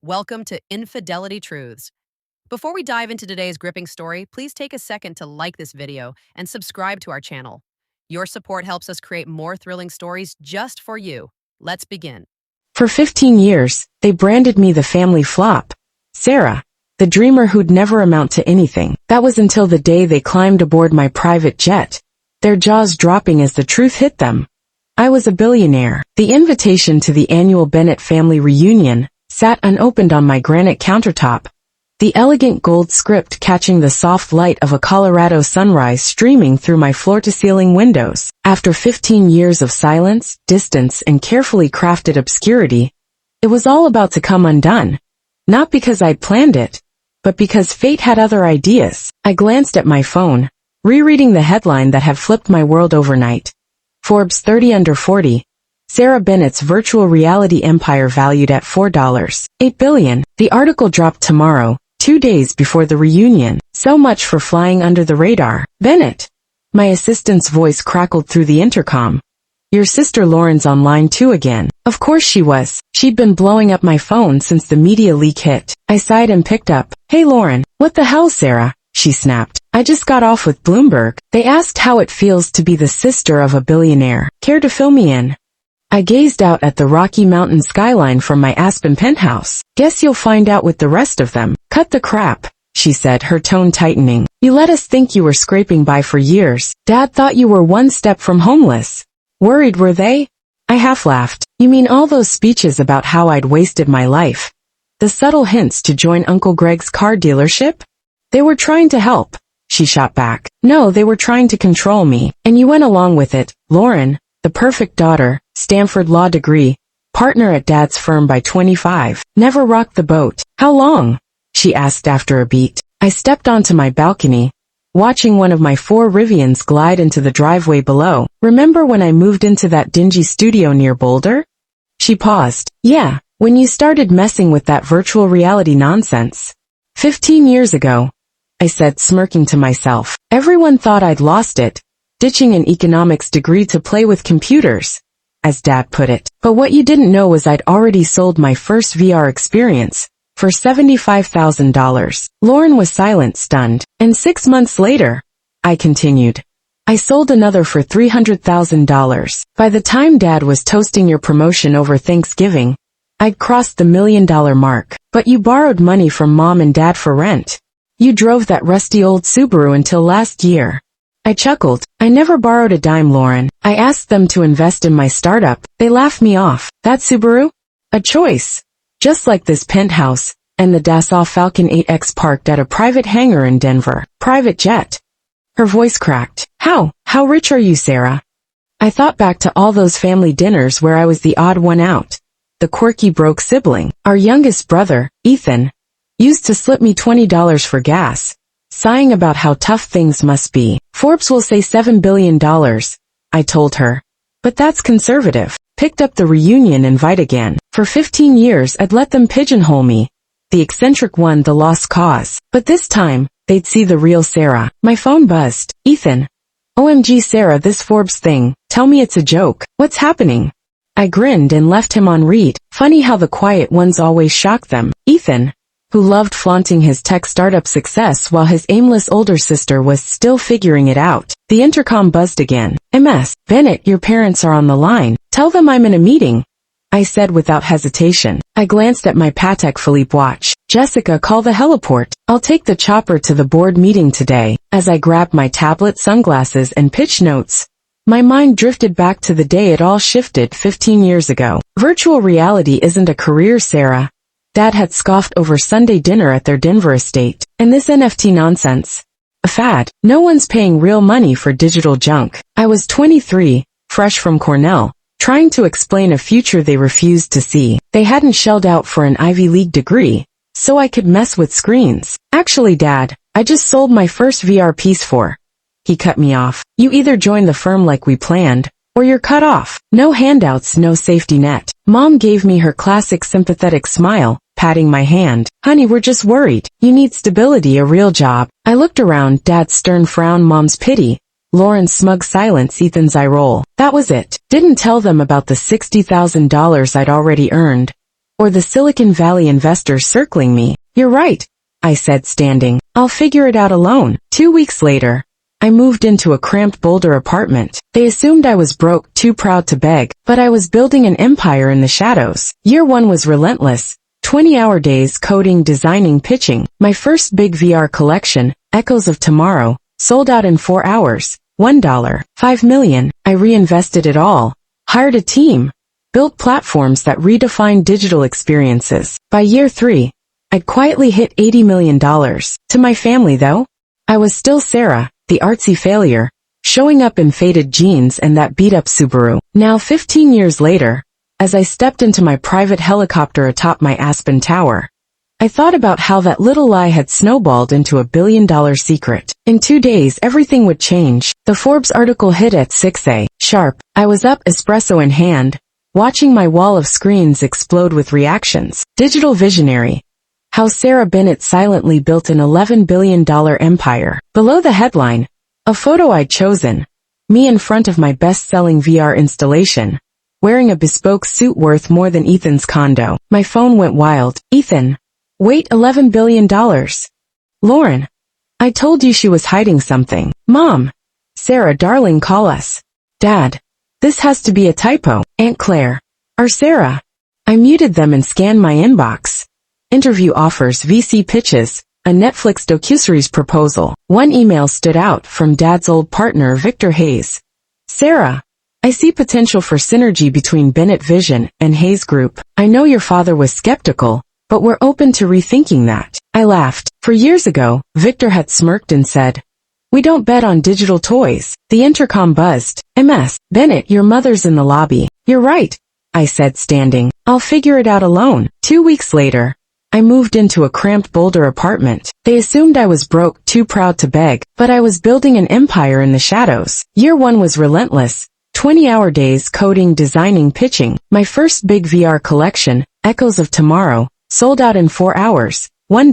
Welcome to Infidelity Truths. Before we dive into today's gripping story, please take a second to like this video and subscribe to our channel. Your support helps us create more thrilling stories just for you. Let's begin. For 15 years, they branded me the family flop. Sara, the dreamer who'd never amount to anything. That was until the day they climbed aboard my private jet, their jaws dropping as the truth hit them. I was a billionaire. The invitation to the annual Bennett family reunion sat unopened on my granite countertop, the elegant gold script catching the soft light of a Colorado sunrise streaming through my floor-to-ceiling windows. After 15 years of silence, distance, and carefully crafted obscurity, it was all about to come undone. Not because I'd planned it, but because fate had other ideas. I glanced at my phone, rereading the headline that had flipped my world overnight. Forbes 30 under 40. Sara Bennett's virtual reality empire valued at $4.8 billion. The article dropped tomorrow, 2 days before the reunion. So much for flying under the radar. Bennett. My assistant's voice crackled through the intercom. Your sister Lauren's online too again. Of course she was. She'd been blowing up my phone since the media leak hit. I sighed and picked up. Hey Lauren, what the hell, Sara? She snapped. I just got off with Bloomberg. They asked how it feels to be the sister of a billionaire. Care to fill me in? I gazed out at the Rocky Mountain skyline from my Aspen penthouse. Guess you'll find out with the rest of them. Cut the crap, she said, her tone tightening. You let us think you were scraping by for years. Dad thought you were one step from homeless. Worried were they? I half laughed. You mean all those speeches about how I'd wasted my life? The subtle hints to join Uncle Greg's car dealership? They were trying to help, she shot back. No, they were trying to control me. And you went along with it. Lauren, the perfect daughter, Stanford law degree, partner at Dad's firm by 25, never rocked the boat. How long? She asked after a beat. I stepped onto my balcony, watching one of my 4 Rivians glide into the driveway below. Remember when I moved into that dingy studio near Boulder? She paused. Yeah, when you started messing with that virtual reality nonsense. 15 years ago, I said, smirking to myself. Everyone thought I'd lost it, ditching an economics degree to play with computers, as Dad put it. But what you didn't know was I'd already sold my first VR experience for $75,000. Lauren was silent, stunned. And 6 months later, I continued, I sold another for $300,000. By the time Dad was toasting your promotion over Thanksgiving, I'd crossed the $1 million mark. But you borrowed money from Mom and Dad for rent. You drove that rusty old Subaru until last year. I chuckled. I never borrowed a dime, Lauren. I asked them to invest in my startup. They laughed me off. That Subaru? A choice. Just like this penthouse, and the Dassault Falcon 8X parked at a private hangar in Denver. Private jet. Her voice cracked. How rich are you, Sara? I thought back to all those family dinners where I was the odd one out. The quirky broke sibling. Our youngest brother, Ethan, used to slip me $20 for gas, sighing about how tough things must be. Forbes will say $7 billion, I told her. But that's conservative. Picked up the reunion invite again. For 15 years I'd let them pigeonhole me, the eccentric one, the lost cause. But this time, they'd see the real Sara. My phone buzzed. Ethan. OMG Sara, this Forbes thing. Tell me it's a joke. What's happening? I grinned and left him on read. Funny how the quiet ones always shock them. Ethan, who loved flaunting his tech startup success while his aimless older sister was still figuring it out. The intercom buzzed again. MS, Bennett, your parents are on the line. Tell them I'm in a meeting, I said without hesitation. I glanced at my Patek Philippe watch. Jessica, call the heliport. I'll take the chopper to the board meeting today. As I grabbed my tablet, sunglasses, and pitch notes, my mind drifted back to the day it all shifted 15 years ago. Virtual reality isn't a career, Sara. Dad had scoffed over Sunday dinner at their Denver estate. And this NFT nonsense? A fad. No one's paying real money for digital junk. I was 23, fresh from Cornell, trying to explain a future they refused to see. They hadn't shelled out for an Ivy League degree, so I could mess with screens. Actually, Dad, I just sold my first VR piece for. He cut me off. You either join the firm like we planned, or you're cut off. No handouts, no safety net. Mom gave me her classic sympathetic smile, patting my hand. Honey, we're just worried. You need stability, a real job. I looked around, Dad's stern frown, Mom's pity, Lauren's smug silence, Ethan's eye roll. That was it. Didn't tell them about the $60,000 I'd already earned, Or the Silicon Valley investors circling me? You're right, I said, standing. I'll figure it out alone. 2 weeks later, I moved into a cramped Boulder apartment. They assumed I was broke, too proud to beg, but I was building an empire in the shadows. Year 1 was relentless. 20-hour days coding, designing, pitching. My first big VR collection, Echoes of Tomorrow, sold out in 4 hours. $1, $5 million. I reinvested it all. Hired a team. Built platforms that redefined digital experiences. By year 3, I'd quietly hit $80 million. To my family, though, I was still Sara, the artsy failure, showing up in faded jeans and that beat-up Subaru. Now 15 years later, as I stepped into my private helicopter atop my Aspen Tower, I thought about how that little lie had snowballed into a billion-dollar secret. In 2 days, everything would change. The Forbes article hit at 6 a. sharp. I was up, espresso in hand, watching my wall of screens explode with reactions. Digital visionary. How Sara Bennett silently built an $11 billion empire. Below the headline, a photo I'd chosen. Me in front of my best-selling VR installation, wearing a bespoke suit worth more than Ethan's condo. My phone went wild. Ethan. Wait, $11 billion. Lauren. I told you she was hiding something. Mom. Sara, darling, call us. Dad. This has to be a typo. Aunt Claire. Or Sara. I muted them and scanned my inbox. Interview offers, VC pitches, a Netflix docuseries proposal. One email stood out from Dad's old partner, Victor Hayes. Sara. I see potential for synergy between Bennett Vision and Hayes Group. I know your father was skeptical, but we're open to rethinking that. I laughed. For years ago, Victor had smirked and said, we don't bet on digital toys. The intercom buzzed. MS. Bennett, your mother's in the lobby. You're right, I said, standing. I'll figure it out alone. 2 weeks later, I moved into a cramped Boulder apartment. They assumed I was broke, too proud to beg, but I was building an empire in the shadows. Year 1 was relentless. 20-hour days coding, designing, pitching. My first big VR collection, Echoes of Tomorrow, sold out in 4 hours. $1,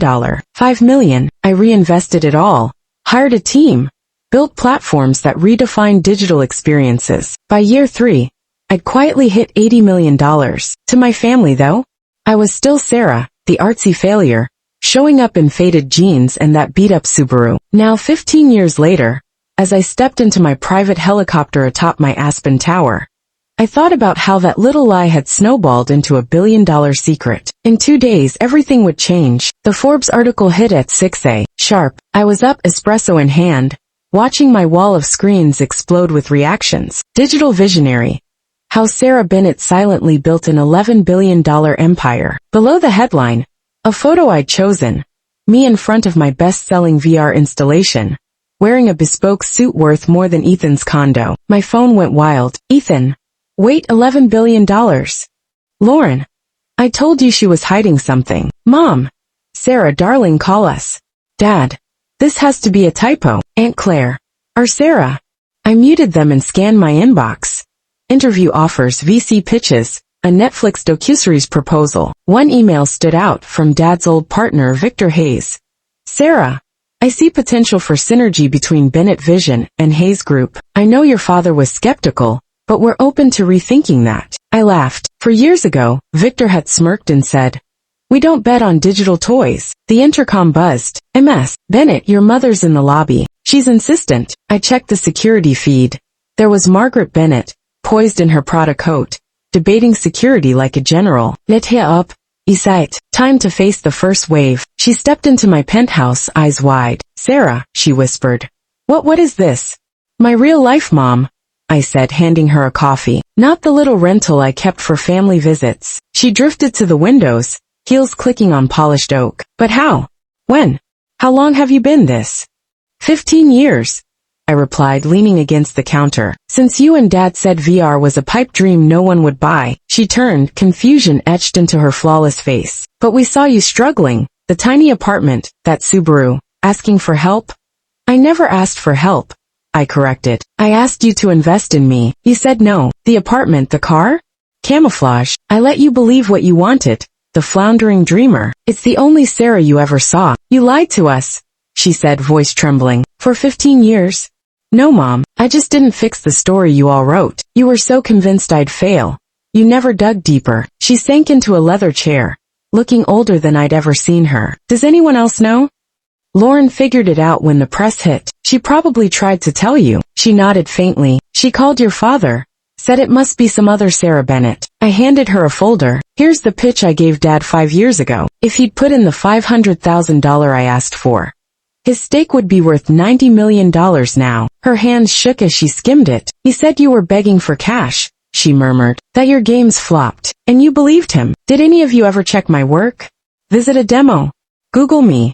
$5 million. I reinvested it all. Hired a team. Built platforms that redefined digital experiences. By year 3, I'd quietly hit $80 million. To my family, though, I was still Sara, the artsy failure, showing up in faded jeans and that beat-up Subaru. Now 15 years later, as I stepped into my private helicopter atop my Aspen Tower, I thought about how that little lie had snowballed into a billion-dollar secret. In 2 days, everything would change. The Forbes article hit at 6 a. sharp. I was up, espresso in hand, watching my wall of screens explode with reactions. Digital visionary. How Sara Bennett silently built an $11 billion empire. Below the headline, a photo I'd chosen. Me in front of my best-selling VR installation, wearing a bespoke suit worth more than Ethan's condo. My phone went wild. Ethan. Wait, $11 billion. Lauren. I told you she was hiding something. Mom. Sara, darling, call us. Dad. This has to be a typo. Aunt Claire. Or Sara. I muted them and scanned my inbox. Interview offers, VC pitches, a Netflix docuseries proposal. One email stood out from Dad's old partner, Victor Hayes. Sara. I see potential for synergy between Bennett Vision and Hayes Group. I know your father was skeptical, but we're open to rethinking that. I laughed. For years ago, Victor had smirked and said, we don't bet on digital toys. The intercom buzzed. MS. Bennett, your mother's in the lobby. She's insistent. I checked the security feed. There was Margaret Bennett, poised in her Prada coat, debating security like a general. Let her up. Isait. Time to face the first wave. She stepped into my penthouse, eyes wide. Sara, she whispered. What is this? My real life, Mom, I said, handing her a coffee. Not the little rental I kept for family visits. She drifted to the windows, heels clicking on polished oak. But how? When? How long have you been this? 15 years. I replied, leaning against the counter. Since you and Dad said VR was a pipe dream no one would buy. She turned, confusion etched into her flawless face. But we saw you struggling. The tiny apartment, that Subaru. Asking for help? I never asked for help, I corrected. I asked you to invest in me. You said no. The apartment, the car? Camouflage. I let you believe what you wanted. The floundering dreamer. It's the only Sara you ever saw. You lied to us, she said, voice trembling. For 15 years? No, Mom, I just didn't fix the story you all wrote. You were so convinced I'd fail. You never dug deeper. She sank into a leather chair, looking older than I'd ever seen her. Does anyone else know? Lauren figured it out when the press hit. She probably tried to tell you. She nodded faintly. She called your father. Said it must be some other Sara Bennett. I handed her a folder. Here's the pitch I gave Dad 5 years ago. If he'd put in the $500,000 I asked for, his stake would be worth $90 million now. Her hands shook as she skimmed it. He said you were begging for cash, she murmured. That your games flopped. And you believed him. Did any of you ever check my work? Visit a demo? Google me.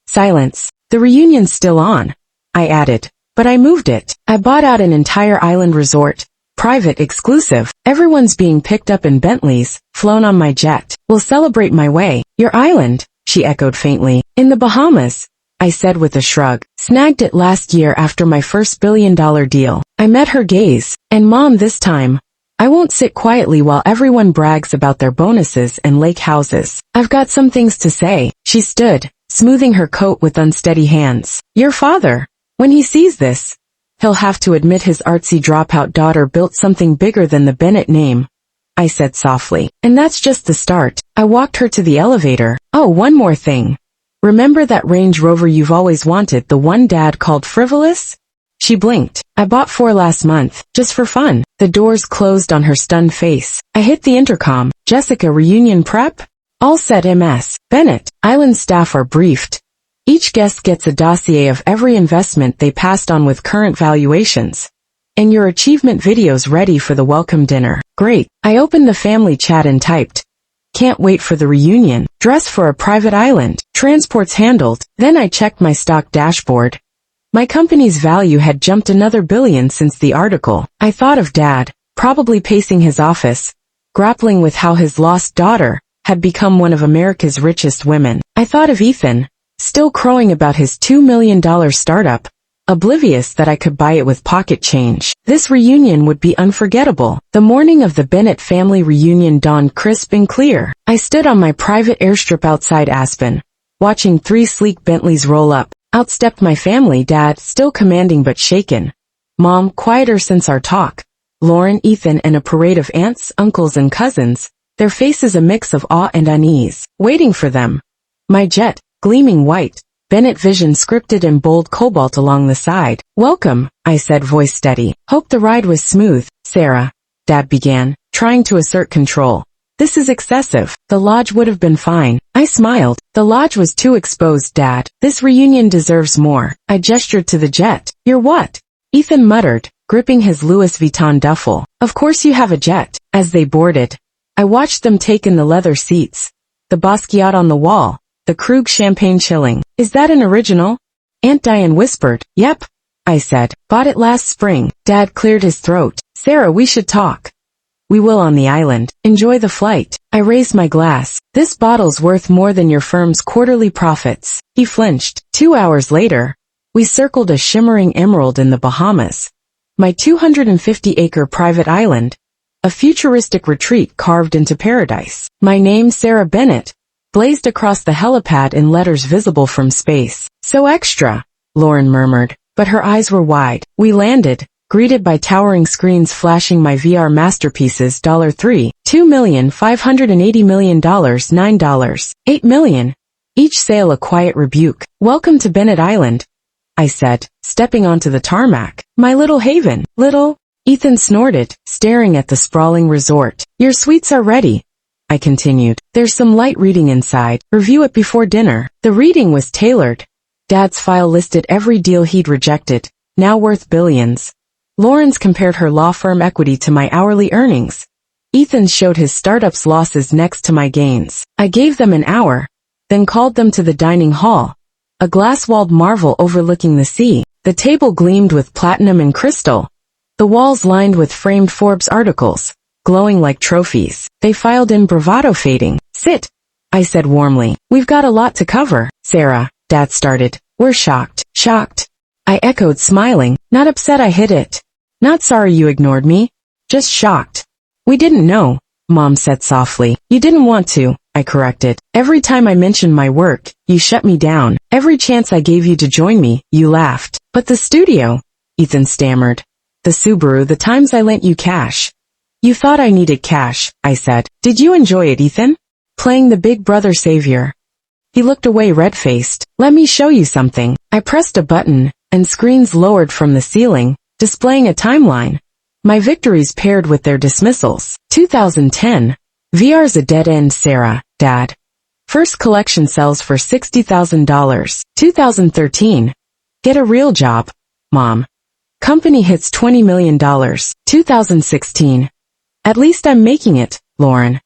Silence. The reunion's still on, I added. But I moved it. I bought out an entire island resort. Private, exclusive. Everyone's being picked up in Bentleys, flown on my jet. We'll celebrate my way. Your island, she echoed faintly. In the Bahamas, I said with a shrug. Snagged it last year after my first billion-dollar deal. I met her gaze. And Mom, this time, I won't sit quietly while everyone brags about their bonuses and lake houses. I've got some things to say. She stood, smoothing her coat with unsteady hands. Your father, when he sees this, he'll have to admit his artsy dropout daughter built something bigger than the Bennett name, I said softly. And that's just the start. I walked her to the elevator. Oh, one more thing. Remember that Range Rover you've always wanted, the one Dad called frivolous? She blinked. I bought 4 last month, just for fun. The doors closed on her stunned face. I hit the intercom. Jessica, reunion prep? All set, Ms. Bennett. Island staff are briefed. Each guest gets a dossier of every investment they passed on with current valuations. And your achievement video's ready for the welcome dinner. Great. I opened the family chat and typed. Can't wait for the reunion. Dress for a private island. Transports handled. Then I checked my stock dashboard. My company's value had jumped another billion since the article. I thought of Dad, probably pacing his office, grappling with how his lost daughter had become one of America's richest women. I thought of Ethan, still crowing about his $2 million startup, oblivious that I could buy it with pocket change. This reunion would be unforgettable. The morning of the Bennett family reunion dawned crisp and clear. I stood on my private airstrip outside Aspen, watching 3 sleek Bentleys roll up. Out stepped my family, Dad, still commanding but shaken. Mom, quieter since our talk. Lauren, Ethan, and a parade of aunts, uncles, and cousins, their faces a mix of awe and unease, waiting for them. My jet, gleaming white, Bennett vision scripted in bold cobalt along the side. Welcome, I said, voice steady. Hope the ride was smooth, Sarah, Dad began, trying to assert control. This is excessive. The lodge would have been fine. I smiled. The lodge was too exposed, Dad. This reunion deserves more. I gestured to the jet. You're what? Ethan muttered, gripping his Louis Vuitton duffel. Of course you have a jet. As they boarded, I watched them take in the leather seats, the Basquiat on the wall, the Krug champagne chilling. Is that an original? Aunt Diane whispered. Yep, I said. Bought it last spring. Dad cleared his throat. Sarah, we should talk. We will on the island. Enjoy the flight. I raised my glass. This bottle's worth more than your firm's quarterly profits. He flinched. 2 hours later, we circled a shimmering emerald in the Bahamas. My 250-acre private island. A futuristic retreat carved into paradise. My name, Sara Bennett, blazed across the helipad in letters visible from space. So extra, Lauren murmured, but her eyes were wide. We landed, greeted by towering screens flashing my VR masterpieces. $3, $2,580 million, $9, $8 million. Each sale a quiet rebuke. Welcome to Bennett Island, I said, stepping onto the tarmac. My little haven. Little? Ethan snorted, staring at the sprawling resort. Your suites are ready, I continued. There's some light reading inside. Review it before dinner. The reading was tailored. Dad's file listed every deal he'd rejected, now worth billions. Lauren's compared her law firm equity to my hourly earnings. Ethan showed his startup's losses next to my gains. I gave them an hour, then called them to the dining hall, a glass-walled marvel overlooking the sea. The table gleamed with platinum and crystal, the walls lined with framed Forbes articles, glowing like trophies. They filed in, bravado fading. Sit, I said warmly. We've got a lot to cover. Sarah, Dad started. We're shocked. Shocked, I echoed, smiling. Not upset I hit it. Not sorry you ignored me. Just shocked. We didn't know, Mom said softly. You didn't want to, I corrected. Every time I mentioned my work, you shut me down. Every chance I gave you to join me, you laughed. But the studio, Ethan stammered. The Subaru, the times I lent you cash. You thought I needed cash, I said. Did you enjoy it, Ethan? Playing the big brother savior. He looked away red-faced. Let me show you something. I pressed a button, and screens lowered from the ceiling, displaying a timeline. My victories paired with their dismissals. 2010. VR's a dead end, Sarah, Dad. First collection sells for $60,000. 2013. Get a real job, Mom. Company hits $20 million. 2016. At least I'm making it, Lauren.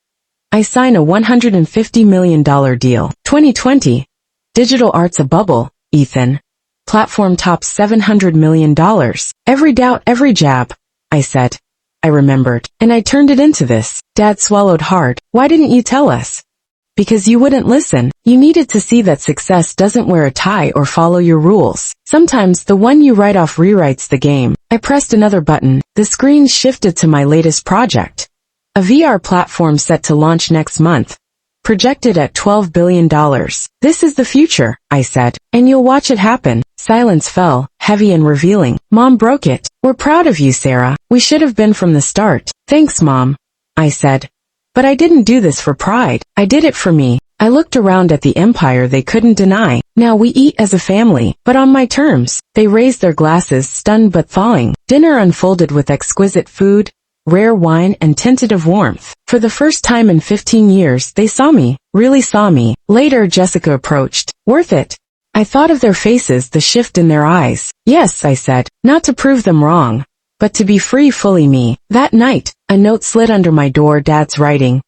I sign a $150 million deal. 2020. Digital art's a bubble, Ethan. Platform tops $700 million. Every doubt, every jab, I said. I remembered. And I turned it into this. Dad swallowed hard. Why didn't you tell us? Because you wouldn't listen. You needed to see that success doesn't wear a tie or follow your rules. Sometimes the one you write off rewrites the game. I pressed another button. The screen shifted to my latest project. A VR platform set to launch next month. Projected at $12 billion. This is the future, I said. And you'll watch it happen. Silence fell, heavy and revealing. Mom broke it. We're proud of you, Sarah. We should have been from the start. Thanks, Mom, I said. But I didn't do this for pride. I did it for me. I looked around at the empire they couldn't deny. Now we eat as a family, but on my terms. They raised their glasses, stunned but thawing. Dinner unfolded with exquisite food, rare wine, and tentative warmth. For the first time in 15 years, they saw me, really saw me. Later, Jessica approached. Worth it. I thought of their faces, the shift in their eyes. Yes, I said, not to prove them wrong, but to be free, fully me. That night, a note slid under my door, Dad's writing.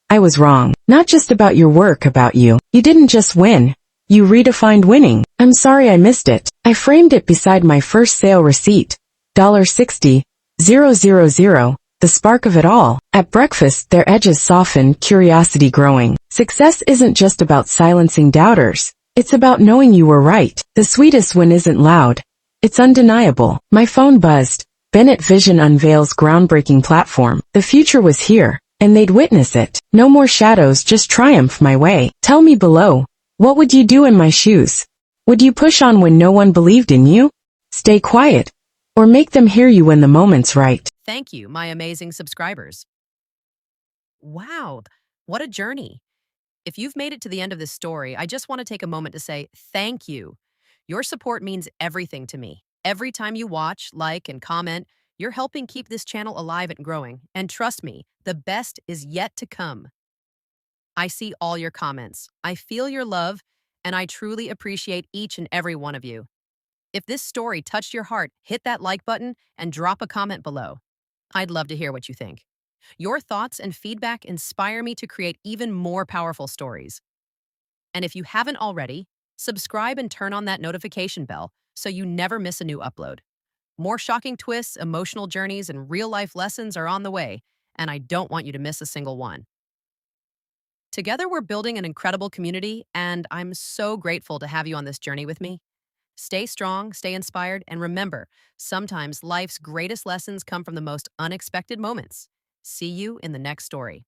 I was wrong. Not just about your work, about you. You didn't just win. You redefined winning. I'm sorry I missed it. I framed it beside my first sale receipt. $60,000. The spark of it all. At breakfast, their edges softened, curiosity growing. Success isn't just about silencing doubters. It's about knowing you were right. The sweetest win isn't loud. It's undeniable. My phone buzzed. Bennett Vision unveils groundbreaking platform. The future was here, and they'd witness it. No more shadows, just triumph my way. Tell me below, what would you do in my shoes? Would you push on when no one believed in you? Stay quiet, or make them hear you when the moment's right? Thank you, my amazing subscribers. Wow, what a journey. If you've made it to the end of this story, I just want to take a moment to say thank you. Your support means everything to me. Every time you watch, like, and comment, you're helping keep this channel alive and growing. And trust me, the best is yet to come. I see all your comments. I feel your love, and I truly appreciate each and every one of you. If this story touched your heart, hit that like button and drop a comment below. I'd love to hear what you think. Your thoughts and feedback inspire me to create even more powerful stories. And if you haven't already, subscribe and turn on that notification bell so you never miss a new upload. More shocking twists, emotional journeys, and real-life lessons are on the way, and I don't want you to miss a single one. Together, we're building an incredible community, and I'm so grateful to have you on this journey with me. Stay strong, stay inspired, and remember, sometimes life's greatest lessons come from the most unexpected moments. See you in the next story.